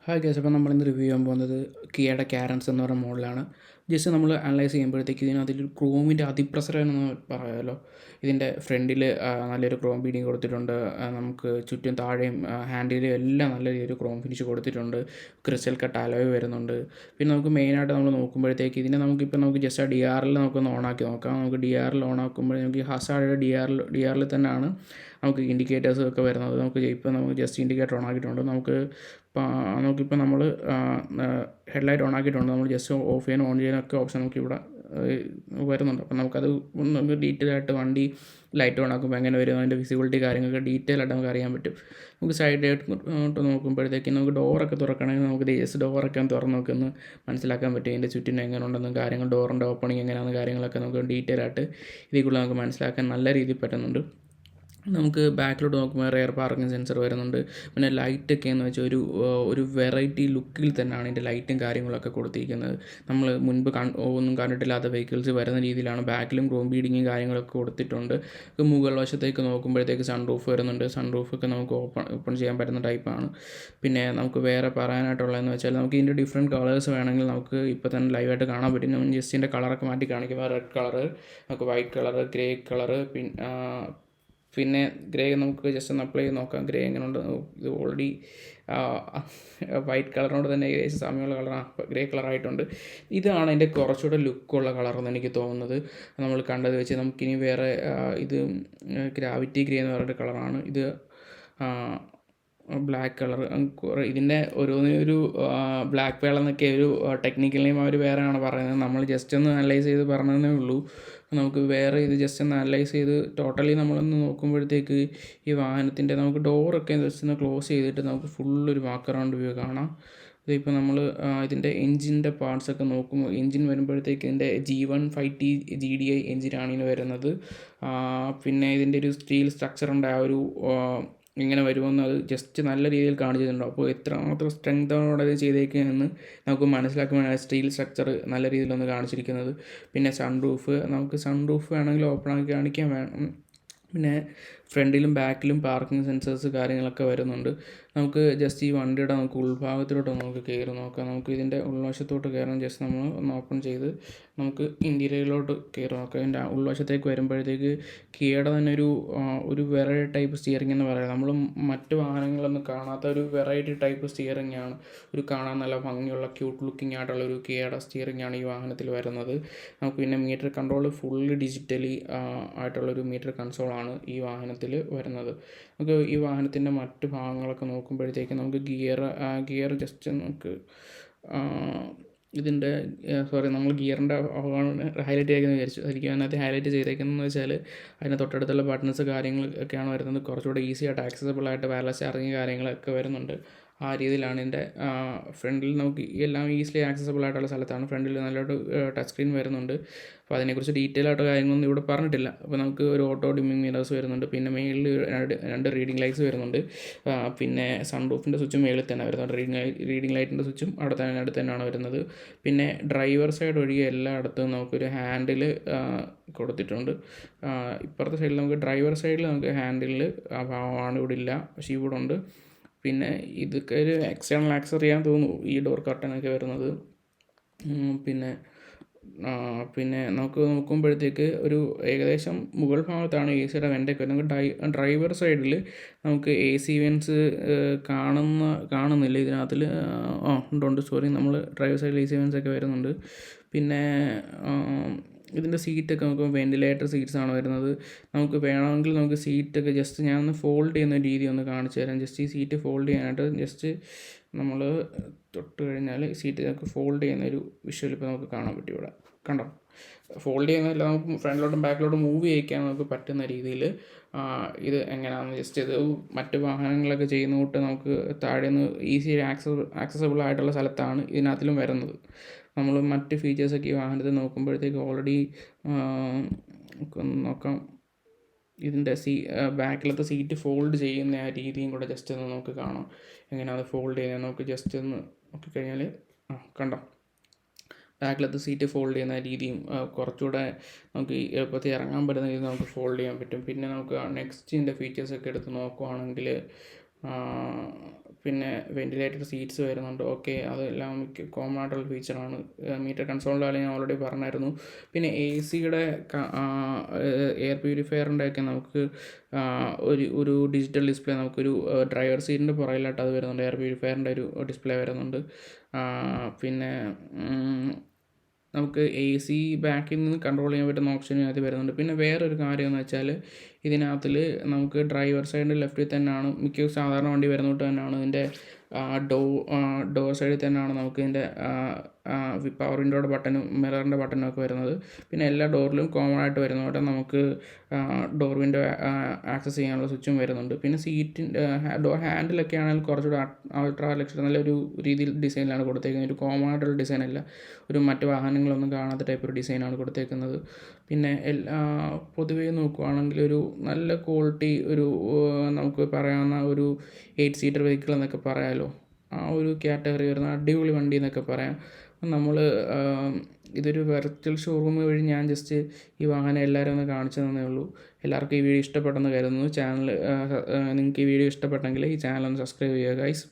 Hi guys, അപ്പോൾ നമ്മളിന്ന് review ചെയ്യാൻ പോകുന്നത് കിയയുടെ കാരൻസ് എന്ന് പറയുന്ന മോഡലാണ്. ജസ്റ്റ് നമ്മൾ അനലൈസ് ചെയ്യുമ്പോഴത്തേക്ക് ഇതിനകത്തൊരു ക്രോമിൻ്റെ അതിപ്രസരം എന്ന് പറയാമല്ലോ. ഇതിൻ്റെ ഫ്രണ്ടിൽ നല്ലൊരു ക്രോം ബീഡിങ് കൊടുത്തിട്ടുണ്ട്. നമുക്ക് ചുറ്റും താഴെയും ഹാൻഡിലും എല്ലാം നല്ല രീതിയിൽ ക്രോം ഫിനിഷ് കൊടുത്തിട്ടുണ്ട്. ക്രിസ്റ്റൽ കട്ട് അലോയ് വരുന്നുണ്ട്. പിന്നെ നമുക്ക് മെയിനായിട്ട് നമ്മൾ നോക്കുമ്പോഴത്തേക്ക് ഇതിനെ നമുക്ക് ജസ്റ്റ് ഡി ആറിൽ നമുക്കൊന്ന് ഓണാക്കി നോക്കാം. നമുക്ക് ഡി ആറിൽ ഓണാക്കുമ്പോൾ നമുക്ക് ഹസാർഡ് ഡി ആറിൽ തന്നെയാണ് നമുക്ക് ഇൻഡിക്കേറ്റേഴ്സ് ഒക്കെ വരുന്നത്. നമുക്ക് ജസ്റ്റ് ഇൻഡിക്കേറ്റർ ഓൺ ആക്കിയിട്ടുണ്ട്. നമുക്കിപ്പോൾ നമ്മൾ ഹെഡ്ലൈറ്റ് ഓൺ ആക്കിയിട്ടുണ്ട്. നമ്മൾ ജസ്റ്റ് ഓഫ് ചെയ്യാനും ഓൺ ചെയ്യാനൊക്കെ ഓപ്ഷൻ നമുക്കിവിടെ വരുന്നുണ്ട്. അപ്പോൾ നമുക്കത് നമുക്ക് ഡീറ്റെയിൽ ആയിട്ട് വണ്ടി ലൈറ്റ് ഓൺ ആക്കുമ്പോൾ എങ്ങനെ വരും, അതിൻ്റെ വിസിബിലിറ്റി കാര്യങ്ങളൊക്കെ ഡീറ്റെയിൽ ആയിട്ട് നമുക്ക് അറിയാൻ പറ്റും. നമുക്ക് സൈഡിലോട്ട് നോക്കുമ്പോഴത്തേക്കും നമുക്ക് ഡോറൊക്കെ തുറക്കണമെങ്കിൽ നമുക്ക് ജസ്റ്റ് ഡോറൊക്കെ തുറന്ന് നോക്കുമെന്ന് മനസ്സിലാക്കാൻ പറ്റും. ഇതിൻ്റെ ചുറ്റിനും എങ്ങനെ ഉണ്ടെന്നും കാര്യങ്ങൾ, ഡോറിൻ്റെ ഓപ്പണിങ് എങ്ങനെയാണെന്ന് കാര്യങ്ങളൊക്കെ നമുക്ക് ഡീറ്റെയിൽ ആയിട്ട് ഇതിൽ നമുക്ക് മനസ്സിലാക്കാൻ നല്ല രീതിയിൽ പറ്റുന്നുണ്ട്. നമുക്ക് ബാക്കിലോട്ട് നോക്കുമ്പോൾ റെയർ പാർക്കിംഗ് സെൻസർ വരുന്നുണ്ട്. പിന്നെ ലൈറ്റൊക്കെ എന്ന് വെച്ചാൽ ഒരു വെറൈറ്റി ലുക്കിൽ തന്നെയാണ് ഇതിൻ്റെ ലൈറ്റും കാര്യങ്ങളൊക്കെ കൊടുത്തിരിക്കുന്നത്. നമ്മൾ മുൻപ് ഒന്നും കണ്ടിട്ടില്ലാത്ത വെഹിക്കിൾസ് വരുന്ന രീതിയിലാണ് ബാക്കിലും ക്രോം ബീഡിങ്ങും കാര്യങ്ങളൊക്കെ കൊടുത്തിട്ടുണ്ട്. മുകൾ വശത്തേക്ക് നോക്കുമ്പോഴത്തേക്ക് സൺറൂഫ് വരുന്നുണ്ട്. സൺറൂഫൊക്കെ നമുക്ക് ഓപ്പൺ ചെയ്യാൻ പറ്റുന്ന ടൈപ്പാണ്. പിന്നെ നമുക്ക് വേറെ പറയാനായിട്ടുള്ളതെന്ന് വെച്ചാൽ നമുക്ക് ഇതിൻ്റെ ഡിഫറെൻറ്റ് കളേഴ്സ് വേണമെങ്കിൽ നമുക്ക് ഇപ്പോൾ തന്നെ ലൈവായിട്ട് കാണാൻ പറ്റും. ഞാൻ ജസ്റ്റ് ഇതിൻ്റെ കളറൊക്കെ മാറ്റി കാണിക്കുമ്പോൾ റെഡ് കളറ്, നമുക്ക് വൈറ്റ് കളറ്, ഗ്രേ കളറ്, പിന്നെ ഗ്രേ നമുക്ക് ജസ്റ്റ് ഒന്ന് അപ്ലൈ ചെയ്ത് നോക്കാം. ഗ്രേ എങ്ങനെ ഉണ്ട്. ഇത് ഓൾറെഡി വൈറ്റ് കളറിനോട് തന്നെ ഏകദേശം സമയമുള്ള കളറാണ്, ഗ്രേ കളറായിട്ടുണ്ട്. ഇതാണ് അതിൻ്റെ കുറച്ചുകൂടെ ലുക്കുള്ള കളറെന്ന് എനിക്ക് തോന്നുന്നത്. നമ്മൾ കണ്ടത് വെച്ച് നമുക്കിനി വേറെ ഇത് ഗ്രാവിറ്റി ഗ്രേ എന്ന് പറയുന്ന കളറാണ്. ഇത് ബ്ലാക്ക് കളർ. ഇതിൻ്റെ ഓരോന്നിനൊരു ബ്ലാക്ക് പേൾ എന്നൊക്കെ ഒരു ടെക്നിക്കൽ നെയിം അവർ വേറെയാണ് പറയുന്നത്. നമ്മൾ ജസ്റ്റ് ഒന്ന് അനലൈസ് ചെയ്ത് പറഞ്ഞതേ ഉള്ളൂ. നമുക്ക് വേറെ ഇത് ജസ്റ്റ് ഒന്ന് അനലൈസ് ചെയ്ത് ടോട്ടലി നമ്മളൊന്ന് നോക്കുമ്പോഴത്തേക്ക് ഈ വാഹനത്തിൻ്റെ നമുക്ക് ഡോറൊക്കെ ജസ്റ്റ് ഒന്ന് ക്ലോസ് ചെയ്തിട്ട് നമുക്ക് ഫുള്ളൊരു വാക്ക് അറൗണ്ട് വ്യൂ കാണാം. ഇതിപ്പോൾ നമ്മൾ ഇതിൻ്റെ എൻജിൻ്റെ പാർട്സൊക്കെ നോക്കുമ്പോൾ എൻജിൻ വരുമ്പോഴത്തേക്ക് ഇതിൻ്റെ G150 GDI എൻജിനാണ് ഇതിന് വരുന്നത്. പിന്നെ ഇതിൻ്റെ ഒരു സ്റ്റീൽ സ്ട്രക്ചറിൻ്റെ ആ ഒരു ഇങ്ങനെ വരുമെന്ന് അത് ജസ്റ്റ് നല്ല രീതിയിൽ കാണിച്ചിട്ടുണ്ടോ. അപ്പോൾ എത്രമാത്രം സ്ട്രെങ്തോടെ അത് ചെയ്തേക്കുകയെന്ന് നമുക്ക് മനസ്സിലാക്കുമ്പോഴാണ് സ്റ്റീൽ സ്ട്രക്ചർ നല്ല രീതിയിലൊന്ന് കാണിച്ചിരിക്കുന്നത്. പിന്നെ നമുക്ക് സൺറൂഫ് വേണമെങ്കിൽ ഓപ്പൺ ആക്കി കാണിക്കാൻ വേണം. പിന്നെ ഫ്രണ്ടിലും ബാക്കിലും പാർക്കിംഗ് സെൻസേഴ്സ് കാര്യങ്ങളൊക്കെ വരുന്നുണ്ട്. നമുക്ക് ജസ്റ്റ് ഈ വണ്ടിയുടെ നമുക്ക് ഉൾഭാഗത്തിലോട്ട് നമുക്ക് കയറി നോക്കാം. നമുക്ക് ഇതിൻ്റെ ഉൾവശത്തോട്ട് കയറാൻ ജസ്റ്റ് നമ്മൾ ഒന്ന് ഓപ്പൺ ചെയ്ത് നമുക്ക് ഇൻറ്റീരിയറിലോട്ട് കയറി നോക്കാം. ഇതിൻ്റെ ഉൾവശത്തേക്ക് വരുമ്പോഴത്തേക്ക് കിയയുടെ തന്നെ ഒരു വെറൈറ്റി ടൈപ്പ് സ്റ്റിയറിംഗ് എന്ന് പറയാം. നമ്മൾ മറ്റ് വാഹനങ്ങളൊന്നും കാണാത്ത ഒരു വെറൈറ്റി ടൈപ്പ് സ്റ്റിയറിംഗ് ആണ്. കാണാൻ നല്ല ഭംഗിയുള്ള ക്യൂട്ട് ലുക്കിംഗ് ആയിട്ടുള്ള ഒരു കിയയുടെ സ്റ്റിയറിംഗ് ആണ് ഈ വാഹനത്തിൽ വരുന്നത്. നമുക്ക് പിന്നെ മീറ്റർ കൺട്രോൾ ഫുള്ളി ഡിജിറ്റലി ആയിട്ടുള്ളൊരു മീറ്റർ കൺസോളാണ് ഈ വാഹനത്തിൽ വരുന്നത്. നമുക്ക് ഈ വാഹനത്തിൻ്റെ മറ്റ് ഭാഗങ്ങളൊക്കെ നോക്കുമ്പോഴത്തേക്ക് നമുക്ക് ഗിയർ ജസ്റ്റ് നമുക്ക് ഇതിൻ്റെ നമ്മൾ ഗിയറിൻ്റെ ഹൈലൈറ്റ് ചെയ്തെന്ന് വിചാരിച്ചു. ആയിരിക്കും അതിനകത്ത് ഹൈലൈറ്റ് ചെയ്തേക്കുന്നതെന്ന് വെച്ചാൽ അതിന് തൊട്ടടുത്തുള്ള ബട്ടൺസ് കാര്യങ്ങളൊക്കെയാണ് വരുന്നത്. കുറച്ചുകൂടെ ഈസി ആയിട്ട് ആക്സസിബിൾ ആയിട്ട് വയർലെസ് ചാർജിങ് കാര്യങ്ങളൊക്കെ വരുന്നുണ്ട്. ആ രീതിയിലാണ് ഇതിൻ്റെ ഫ്രണ്ടിൽ നമുക്ക് എല്ലാം ഈസിലി ആക്സസിബിൾ ആയിട്ടുള്ള സ്ഥലത്താണ്. ഫ്രണ്ടിൽ നല്ലൊരു ടച്ച് സ്ക്രീൻ വരുന്നുണ്ട്. അപ്പോൾ അതിനെക്കുറിച്ച് ഡീറ്റെയിൽ ആയിട്ട് കാര്യങ്ങളൊന്നും ഇവിടെ പറഞ്ഞിട്ടില്ല. അപ്പോൾ നമുക്ക് ഒരു ഓട്ടോ ഡിമ്മിങ് മിറേഴ്സ് വരുന്നുണ്ട്. പിന്നെ മേളിൽ രണ്ട് റീഡിംഗ് ലൈറ്റ്സ് വരുന്നുണ്ട്. പിന്നെ സൺറൂഫിൻ്റെ സ്വിച്ചും മേളിൽ തന്നെ വരുന്നുണ്ട്. റീഡിംഗ് ലൈറ്റിൻ്റെ സ്വിച്ചും അടുത്ത് തന്നെയാണ് വരുന്നത്. പിന്നെ ഡ്രൈവർ സൈഡ് ഒഴികെ എല്ലായിടത്തും നമുക്കൊരു ഹാൻഡിൽ കൊടുത്തിട്ടുണ്ട്. ഇപ്പുറത്തെ സൈഡിൽ നമുക്ക് ഡ്രൈവർ സൈഡിൽ നമുക്ക് ഹാൻഡിലിൽ ആ ഭാഗമാണ് ഇവിടെ ഇല്ല, പക്ഷേ ഇവിടെ ഉണ്ട്. പിന്നെ ഇതൊക്കെ ഒരു എക്സ്റ്റേണൽ ആക്സറി ചെയ്യാൻ തോന്നുന്നു ഈ ഡോർ കർട്ടനൊക്കെ വരുന്നത്. പിന്നെ നമുക്ക് നോക്കുമ്പോഴത്തേക്ക് ഒരു ഏകദേശം മുകൾ ഭാഗത്താണ് എ സിയുടെ വെൻ്റൊക്കെ വരുന്നത്. നമുക്ക് ഡ്രൈവർ സൈഡിൽ നമുക്ക് AC വെൻസ് കാണുന്നില്ല ഇതിനകത്തിൽ. ഉണ്ട് സോറി, നമ്മൾ ഡ്രൈവർ സൈഡിൽ AC വെൻസ് ഒക്കെ വരുന്നുണ്ട്. പിന്നെ ഇതിൻ്റെ സീറ്റൊക്കെ നോക്കുമ്പോൾ വെൻറ്റിലേറ്റർ സീറ്റ്സാണ് വരുന്നത്. നമുക്ക് വേണമെങ്കിൽ നമുക്ക് സീറ്റൊക്കെ ജസ്റ്റ് ഞാനൊന്ന് ഫോൾഡ് ചെയ്യുന്ന രീതി ഒന്ന് കാണിച്ചു തരാം. ജസ്റ്റ് ഈ സീറ്റ് ഫോൾഡ് ചെയ്യാനായിട്ട് ജസ്റ്റ് നമ്മൾ തൊട്ട് കഴിഞ്ഞാൽ സീറ്റ് നമുക്ക് ഫോൾഡ് ചെയ്യുന്ന ഒരു വിഷ്വൽ ഇപ്പോൾ നമുക്ക് കാണാൻ പറ്റും. ഇവിടെ കണ്ടോ, ഫോൾഡ് ചെയ്യുന്നതല്ല, നമുക്ക് ഫ്രണ്ടിലോട്ടും ബാക്കിലോട്ടും മൂവ് ചെയ്യിക്കാൻ നമുക്ക് പറ്റുന്ന രീതിയിൽ ഇത് എങ്ങനെയാണെന്ന് ജസ്റ്റ് ഇത് മറ്റ് വാഹനങ്ങളൊക്കെ ചെയ്യുന്ന കൂട്ട് നമുക്ക് താഴെ നിന്ന് ഈസി ആക്സസിബിൾ ആയിട്ടുള്ള സ്ഥലത്താണ് ഇതിനകത്തിലും വരുന്നത്. നമ്മൾ മറ്റ് ഫീച്ചേഴ്സൊക്കെ ഈ വാഹനത്തിൽ നോക്കുമ്പോഴത്തേക്ക് ഓൾറെഡി നോക്കാം. ഇതിൻ്റെ ബാക്കിലത്തെ സീറ്റ് ഫോൾഡ് ചെയ്യുന്ന ആ രീതിയും കൂടെ ജസ്റ്റ് ഒന്ന് നമുക്ക് കാണാം. എങ്ങനെയാണ് ഫോൾഡ് ചെയ്യുന്നത് നമുക്ക് ജസ്റ്റ് ഒന്ന് നോക്കിക്കഴിഞ്ഞാൽ കണ്ടോ, ബാക്കിലത്തെ സീറ്റ് ഫോൾഡ് ചെയ്യുന്ന രീതിയും കുറച്ചുകൂടെ നമുക്ക് എളുപ്പത്തിൽ ഇറങ്ങാൻ പറ്റുന്ന രീതിയിൽ നമുക്ക് ഫോൾഡ് ചെയ്യാൻ പറ്റും. പിന്നെ നമുക്ക് നെക്സ്റ്റിൻ്റെ ഫീച്ചേഴ്സൊക്കെ എടുത്ത് നോക്കുവാണെങ്കിൽ പിന്നെ വെൻറ്റിലേറ്റഡ് സീറ്റ്സ് വരുന്നുണ്ട്. ഓക്കെ, അതെല്ലാം കോമൺ ആയിട്ടുള്ള ഫീച്ചറാണ്. മീറ്റർ കൺസോളിൻ്റെ കാര്യം ഞാൻ ഓൾറെഡി പറഞ്ഞായിരുന്നു. പിന്നെ എ സിയുടെ എയർ പ്യൂരിഫയറിൻ്റെ ഒക്കെ നമുക്ക് ഒരു ഡിജിറ്റൽ ഡിസ്പ്ലേ, നമുക്കൊരു ഡ്രൈവർ സീറ്റിൻ്റെ പുറകിലായിട്ട് അത് വരുന്നുണ്ട്. എയർ പ്യൂരിഫയറിൻ്റെ ഒരു ഡിസ്പ്ലേ വരുന്നുണ്ട്. പിന്നെ നമുക്ക് എ സി ബാക്കിൽ നിന്ന് കൺട്രോൾ ചെയ്യാൻ പറ്റുന്ന ഓപ്ഷൻ ഇതിനകത്ത് വരുന്നുണ്ട്. പിന്നെ വേറൊരു കാര്യം എന്ന് വെച്ചാൽ ഇതിനകത്തിൽ നമുക്ക് ഡ്രൈവർ സൈഡിൻ്റെ ലെഫ്റ്റിൽ തന്നെയാണ് മിക്ക സാധാരണ വണ്ടി വരുന്നോട്ട് തന്നെയാണ് ഇതിൻ്റെ ഡോർ സൈഡിൽ തന്നെയാണ് നമുക്ക് ഇതിൻ്റെ പവർ വിൻഡോയുടെ ബട്ടനും മിററിൻ്റെ ബട്ടനും ഒക്കെ വരുന്നത്. പിന്നെ എല്ലാ ഡോറിലും കോമൺ ആയിട്ട് വരുന്നതോടെ നമുക്ക് ഡോർ വിൻഡോ ആക്സസ് ചെയ്യാനുള്ള സ്വിച്ചും വരുന്നുണ്ട്. പിന്നെ ഡോർ ഹാൻഡിലൊക്കെ ആണെങ്കിൽ കുറച്ചുകൂടെ അൾട്രാ ലക്ഷറി നല്ലൊരു രീതിയിൽ ഡിസൈനിലാണ് കൊടുത്തേക്കുന്നത്. ഒരു കോമൺ ആയിട്ടുള്ള ഡിസൈനല്ല, ഒരു മറ്റ് വാഹനങ്ങളൊന്നും കാണാത്ത ടൈപ്പ് ഒരു ഡിസൈനാണ് കൊടുത്തേക്കുന്നത്. പിന്നെ പൊതുവേ നോക്കുകയാണെങ്കിൽ ഒരു നല്ല ക്വാളിറ്റി, ഒരു നമുക്ക് പറയാവുന്ന ഒരു 8 സീറ്റർ വെഹിക്കിൾ എന്നൊക്കെ പറയാമല്ലോ, ആ ഒരു കാറ്റഗറി വരുന്ന അടിപൊളി വണ്ടി എന്നൊക്കെ പറയാം. നമ്മൾ ഇതൊരു വെർച്വൽ ഷോറൂം വഴി ഞാൻ ജസ്റ്റ് ഈ വാഹനം എല്ലാവരും ഒന്ന് കാണിച്ചു തന്നേ ഉള്ളൂ. എല്ലാവർക്കും ഈ വീഡിയോ ഇഷ്ടപ്പെട്ടെന്ന് കരുതുന്നു. നിങ്ങൾക്ക് ഈ വീഡിയോ ഇഷ്ടപ്പെട്ടെങ്കിൽ ഈ ചാനൽ ഒന്ന് സബ്സ്ക്രൈബ് ചെയ്യുക ഗൈസ്.